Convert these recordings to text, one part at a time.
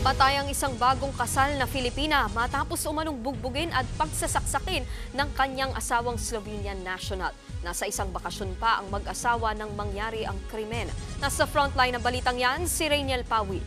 Patay ang isang bagong kasal na Filipina matapos umanong bugbugin at pagsasaksakin ng kanyang asawang Slovenian national. Nasa isang bakasyon pa ang mag-asawa nang mangyari ang krimen. Nasa frontline ng balitang yan, si Rainiel Pawi.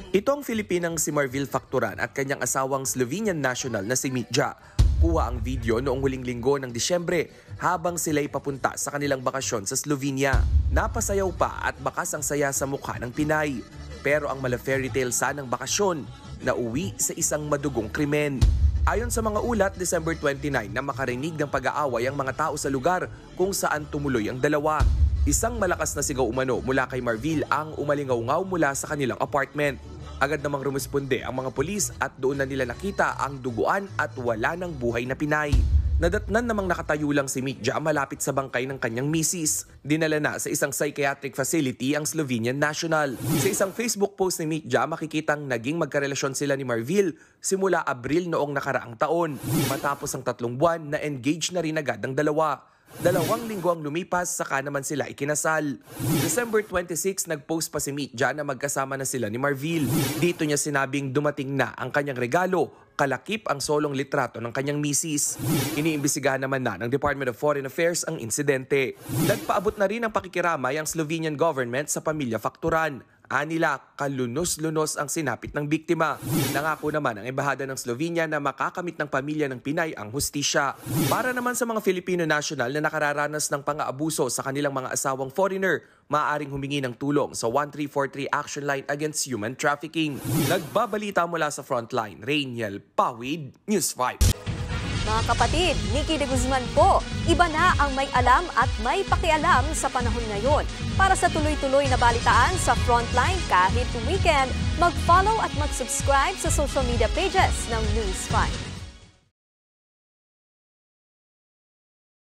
Ito ang Filipinang si Marvil Facturan at kanyang asawang Slovenian national na si Mitja. Kuha ang video noong huling linggo ng Disyembre habang sila'y papunta sa kanilang bakasyon sa Slovenia. Napasayaw pa at bakas ang saya sa mukha ng Pinay. Pero ang mala fairy tale sanang bakasyon na uwi sa isang madugong krimen. Ayon sa mga ulat, December 29 na makarinig ng pag-aaway ang mga tao sa lugar kung saan tumuloy ang dalawa. Isang malakas na sigaw umano mula kay Marvil ang umalingaw-ngaw mula sa kanilang apartment. Agad namang rumisponde ang mga pulis at doon na nila nakita ang duguan at wala ng buhay na Pinay. Nadatnan namang nakatayo lang si Mitja malapit sa bangkay ng kanyang misis. Dinala na sa isang psychiatric facility ang Slovenian national. Sa isang Facebook post ni Mitja, makikitang naging magkarelasyon sila ni Marvil simula Abril noong nakaraang taon. Matapos ang 3 buwan, na-engage na rin agad ang dalawa. 2 linggo ang lumipas, saka naman sila ikinasal. December 26, nag-post pa si Mitja na magkasama na sila ni Marvil. Dito niya sinabing dumating na ang kanyang regalo, kalakip ang solong litrato ng kanyang misis. Iniimbestigahan naman na ng Department of Foreign Affairs ang insidente. Nagpaabot na rin ang pakikiramay ang Slovenian government sa pamilya Facturan. Anila, kalunos-lunos ang sinapit ng biktima. Nangako naman ang embahada ng Slovenia na makakamit ng pamilya ng Pinay ang hustisya. Para naman sa mga Filipino national na nakararanas ng pang-aabuso sa kanilang mga asawang foreigner, maaaring humingi ng tulong sa 1343 Action Line Against Human Trafficking. Nagbabalita mula sa Frontline, Rainiel Pawid, News 5. Mga kapatid, Nikki de Guzman po. Iba na ang may alam at may pakialam sa panahon ngayon. Para sa tuloy-tuloy na balitaan sa Frontline kahit weekend, mag-follow at mag-subscribe sa social media pages ng News 5.